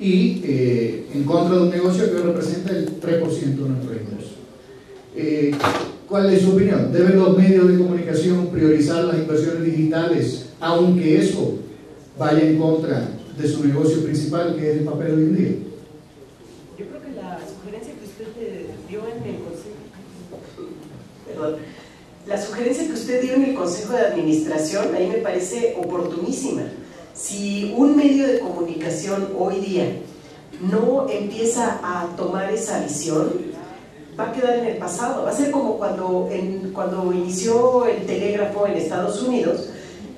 y en contra de un negocio que representa el 3% de nuestros ingresos. ¿Cuál es su opinión? ¿Deben los medios de comunicación priorizar las inversiones digitales, aunque eso vaya en contra de su negocio principal, que es el papel hoy en día? Yo creo que la sugerencia que usted dio en el Consejo, la sugerencia que usted dio en el Consejo de Administración, ahí me parece oportunísima. Si un medio de comunicación hoy día no empieza a tomar esa visión, va a quedar en el pasado. Va a ser como cuando inició el telégrafo en Estados Unidos,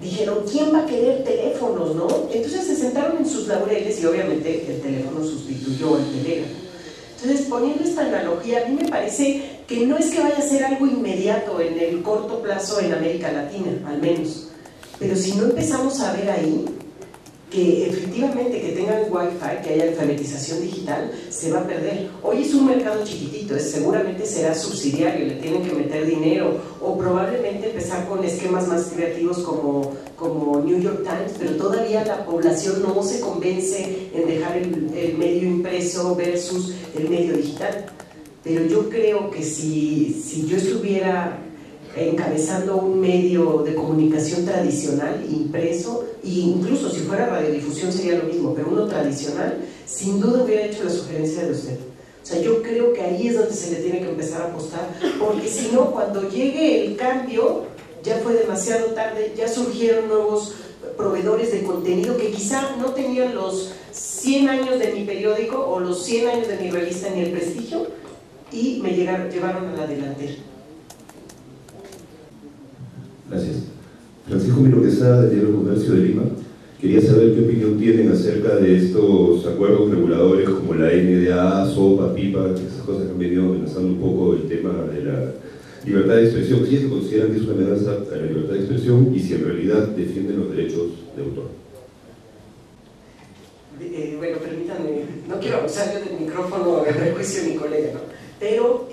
dijeron, ¿quién va a querer teléfonos, no? Entonces se sentaron en sus laureles y obviamente el teléfono sustituyó al telégrafo. Entonces, poniendo esta analogía, a mí me parece que no es que vaya a ser algo inmediato en el corto plazo en América Latina, al menos. Pero si no empezamos a ver ahí que efectivamente que tengan Wi-Fi, que haya alfabetización digital, se va a perder. Hoy es un mercado chiquitito, seguramente será subsidiario, le tienen que meter dinero, o probablemente empezar con esquemas más creativos como New York Times, pero todavía la población no se convence en dejar el medio impreso versus el medio digital. Pero yo creo que si yo estuviera encabezando un medio de comunicación tradicional, impreso, e incluso si fuera radiodifusión sería lo mismo, pero uno tradicional, sin duda hubiera hecho la sugerencia de usted. O sea, yo creo que ahí es donde se le tiene que empezar a apostar, porque si no, cuando llegue el cambio, ya fue demasiado tarde, ya surgieron nuevos proveedores de contenido que quizá no tenían los 100 años de mi periódico o los 100 años de mi revista ni el prestigio, y me llevaron a la delantera. Gracias. Francisco Miroquesa, del Diario Comercio de Lima. Quería saber qué opinión tienen acerca de estos acuerdos reguladores como la NDA, SOPA, PIPA, esas cosas que han venido amenazando un poco el tema de la libertad de expresión. Si es que consideran que es una amenaza a la libertad de expresión y si en realidad defienden los derechos de autor. Bueno, permítanme, no quiero abusar yo del micrófono de prejuicio de mi colega, ¿no? Pero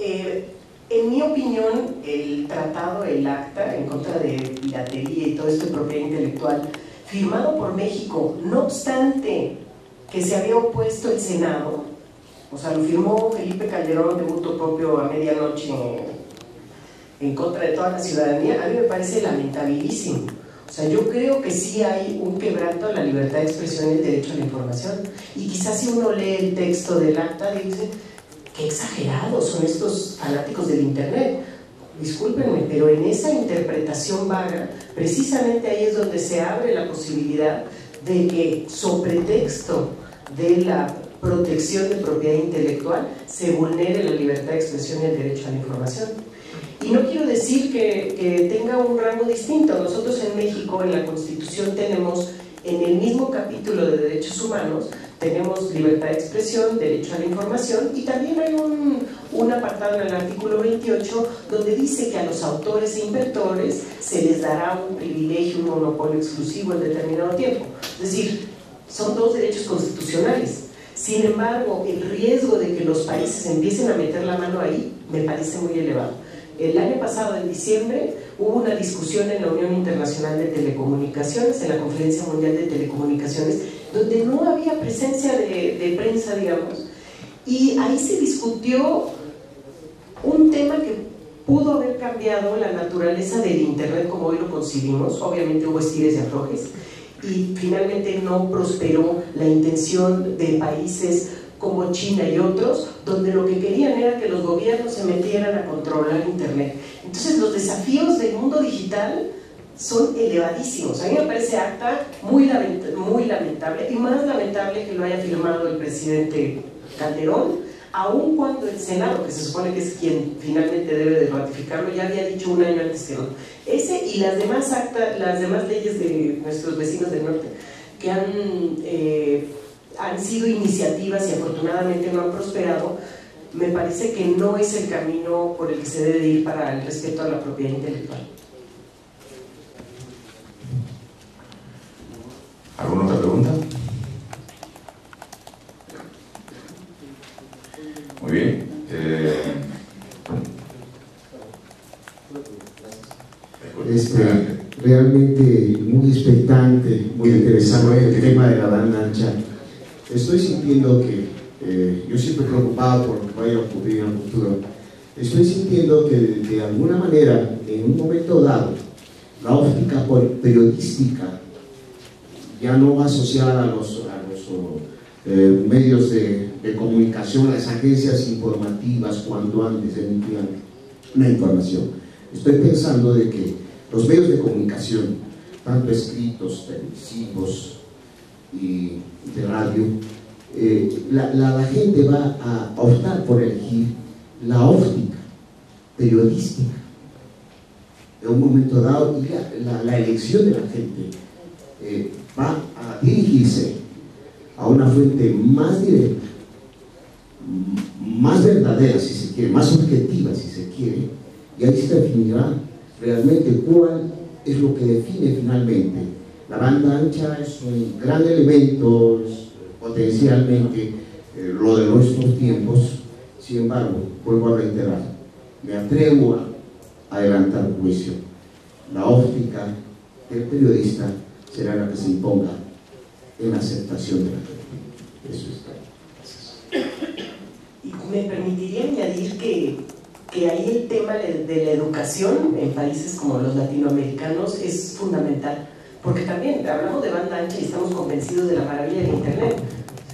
en mi opinión, el tratado, el acta en contra de piratería y todo esto de propiedad intelectual, firmado por México, no obstante que se había opuesto el Senado, o sea, lo firmó Felipe Calderón de mutuo propio a medianoche en contra de toda la ciudadanía, a mí me parece lamentabilísimo. O sea, yo creo que sí hay un quebranto a la libertad de expresión y el derecho a la información. Y quizás si uno lee el texto del acta, dice, qué exagerados son estos fanáticos del Internet. Discúlpenme, pero en esa interpretación vaga, precisamente ahí es donde se abre la posibilidad de que, sobre pretexto de la protección de propiedad intelectual, se vulnere la libertad de expresión y el derecho a la información. Y no quiero decir que tenga un rango distinto. Nosotros en México, en la Constitución, tenemos en el mismo capítulo de derechos humanos, tenemos libertad de expresión, derecho a la información, y también hay un apartado en el artículo 28 donde dice que a los autores e inventores se les dará un privilegio, un monopolio exclusivo en determinado tiempo. Es decir, son dos derechos constitucionales. Sin embargo, el riesgo de que los países empiecen a meter la mano ahí me parece muy elevado. El año pasado, en diciembre, hubo una discusión en la Unión Internacional de Telecomunicaciones, en la Conferencia Mundial de Telecomunicaciones, donde no había presencia de prensa, digamos, y ahí se discutió un tema que pudo haber cambiado la naturaleza del Internet como hoy lo concibimos. Obviamente hubo estires y aflojes, y finalmente no prosperó la intención de países como China y otros, donde lo que querían era que los gobiernos se metieran a controlar Internet. Entonces los desafíos del mundo digital son elevadísimos. A mí me parece acta muy lamentable, y más lamentable que lo haya firmado el presidente Calderón, aun cuando el Senado, que se supone que es quien finalmente debe de ratificarlo, ya había dicho un año antes que no. Ese y las demás actas, las demás leyes de nuestros vecinos del norte, que han sido iniciativas y afortunadamente no han prosperado, me parece que no es el camino por el que se debe ir para el respeto a la propiedad intelectual. ¿Alguna otra pregunta? Muy bien. Realmente muy expectante, muy interesante el tema de la banda ancha. estoy sintiendo que, yo siempre preocupado por lo que vaya a ocurrir en el futuro, estoy sintiendo que de alguna manera, en un momento dado, la óptica periodística ya no va asociada a los medios de comunicación, a las agencias informativas cuando antes emitían una información. Estoy pensando de que los medios de comunicación, tanto escritos, televisivos y de radio, la gente va a optar por elegir la óptica periodística en un momento dado, y la elección de la gente va a dirigirse a una fuente más directa, más verdadera si se quiere, más objetiva si se quiere, y ahí se definirá realmente cuál es lo que define finalmente. La banda ancha es un gran elemento, potencialmente lo de nuestros tiempos. Sin embargo, vuelvo a reiterar, me atrevo a adelantar juicio. La óptica del periodista será la que se imponga en la aceptación de la gente. Eso está. Y me permitiría añadir que ahí el tema de la educación en países como los latinoamericanos es fundamental, porque también hablamos de banda ancha y estamos convencidos de la maravilla del internet,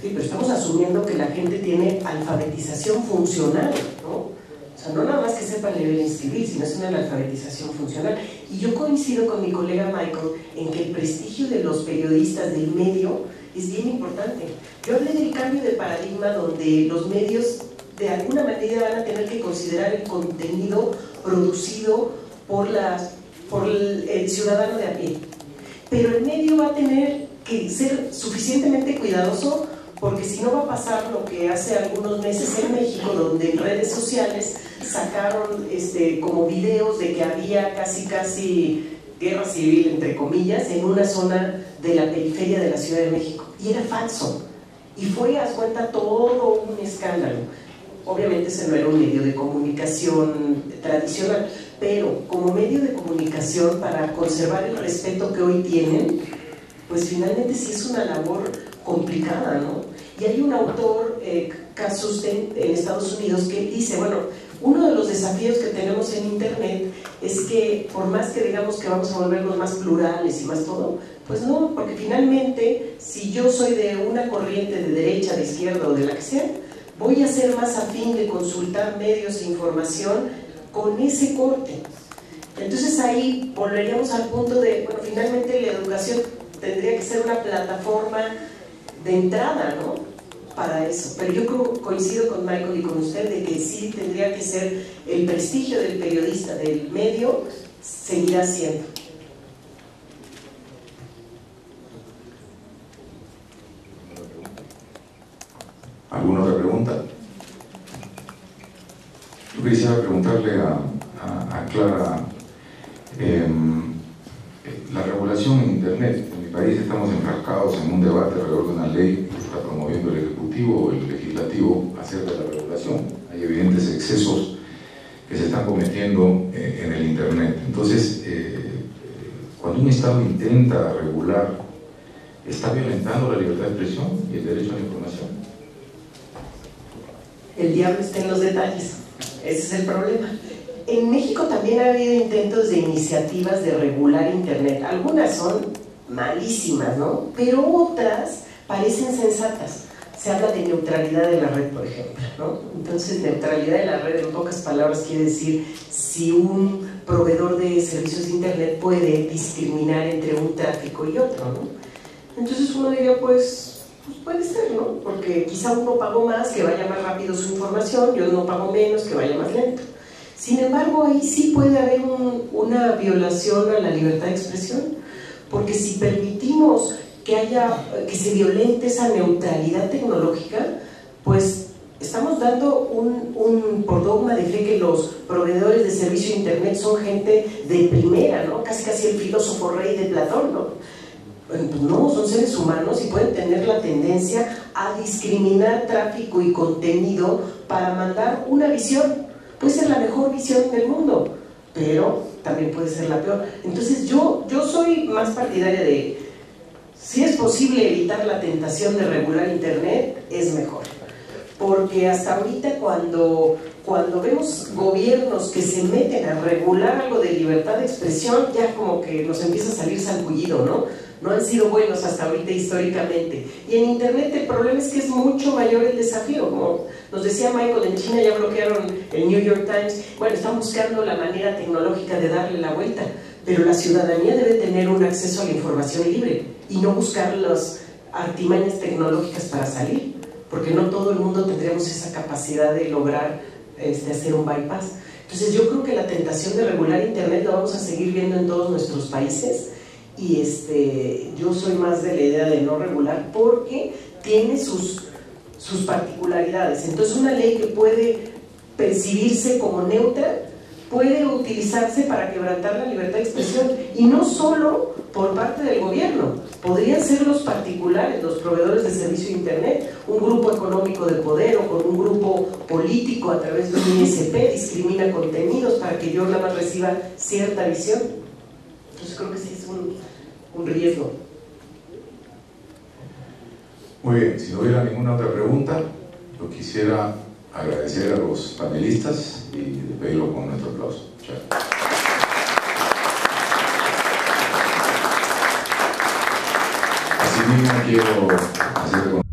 sí, pero estamos asumiendo que la gente tiene alfabetización funcional, ¿no? O sea, no nada más que sepa leer y escribir, sino es una alfabetización funcional. Y yo coincido con mi colega Michael en que el prestigio de los periodistas del medio es bien importante. Yo hablé del cambio de paradigma donde los medios de alguna manera van a tener que considerar el contenido producido por el ciudadano de a pie. Pero el medio va a tener que ser suficientemente cuidadoso, porque si no va a pasar lo que hace algunos meses en México, donde en redes sociales sacaron como videos de que había casi guerra civil, entre comillas, en una zona de la periferia de la Ciudad de México. Y era falso. Y fue, haz cuenta, todo un escándalo. Obviamente ese no era un medio de comunicación tradicional, pero como medio de comunicación para conservar el respeto que hoy tienen, pues finalmente sí es una labor complicada, ¿no? Y hay un autor, Casusten, en Estados Unidos, que dice, bueno, uno de los desafíos que tenemos en internet es que por más que digamos que vamos a volvernos más plurales y más todo, pues no, porque finalmente si yo soy de una corriente de derecha, de izquierda o de la que sea, voy a ser más afín de consultar medios e información con ese corte. Entonces ahí volveríamos al punto de, bueno, finalmente la educación tendría que ser una plataforma de entrada, ¿no? Para eso. Pero yo coincido con Michael y con usted de que sí tendría que ser el prestigio del periodista, del medio, seguirá siendo. ¿Alguna otra pregunta? Yo quisiera preguntarle a Clara, la regulación en Internet. En mi país estamos enfrascados en un debate alrededor de una ley que está promoviendo el Ejecutivo o el Legislativo acerca de la regulación. Hay evidentes excesos que se están cometiendo en el Internet. Entonces, cuando un Estado intenta regular, ¿está violentando la libertad de expresión y el derecho a la información? El diablo está en los detalles, ese es el problema. En México también ha habido intentos de iniciativas de regular Internet. Algunas son malísimas, ¿no? Pero otras parecen sensatas. Se habla de neutralidad de la red, por ejemplo, ¿no? Entonces, neutralidad de la red, en pocas palabras, quiere decir si un proveedor de servicios de Internet puede discriminar entre un tráfico y otro, ¿no? Entonces uno diría, pues puede ser, ¿no? Porque quizá uno pagó más, que vaya más rápido su información, yo no pago menos, que vaya más lento. Sin embargo, ahí sí puede haber una violación a la libertad de expresión, porque si permitimos que se violente esa neutralidad tecnológica, pues estamos dando por dogma de fe que los proveedores de servicio de Internet son gente de primera, ¿no? Casi el filósofo rey de Platón, ¿no? Pues no, son seres humanos y pueden tener la tendencia a discriminar tráfico y contenido para mandar una visión. Puede ser la mejor visión del mundo, pero también puede ser la peor. Entonces yo soy más partidaria de Si es posible evitar la tentación de regular Internet, es mejor. Porque hasta ahorita cuando vemos gobiernos que se meten a regular algo de libertad de expresión, ya como que nos empieza a salir salpullido, ¿no? No han sido buenos hasta ahorita históricamente. Y en Internet el problema es que es mucho mayor el desafío. Como nos decía Michael, en China ya bloquearon el New York Times. Bueno, están buscando la manera tecnológica de darle la vuelta, pero la ciudadanía debe tener un acceso a la información libre y no buscar las artimañas tecnológicas para salir, porque no todo el mundo tendríamos esa capacidad de lograr hacer un bypass. Entonces yo creo que la tentación de regular Internet la vamos a seguir viendo en todos nuestros países, y yo soy más de la idea de no regular porque tiene sus particularidades. Entonces una ley que puede percibirse como neutra puede utilizarse para quebrantar la libertad de expresión, y no solo por parte del gobierno, podrían ser los particulares, los proveedores de servicio de Internet, un grupo económico de poder o con un grupo político a través de un ISP discrimina contenidos para que yo nada más reciba cierta visión. Entonces creo que sí es un riesgo. Muy bien, si no hubiera ninguna otra pregunta, yo quisiera agradecer a los panelistas y despedirlo con nuestro aplauso. Chao. Asimismo quiero hacer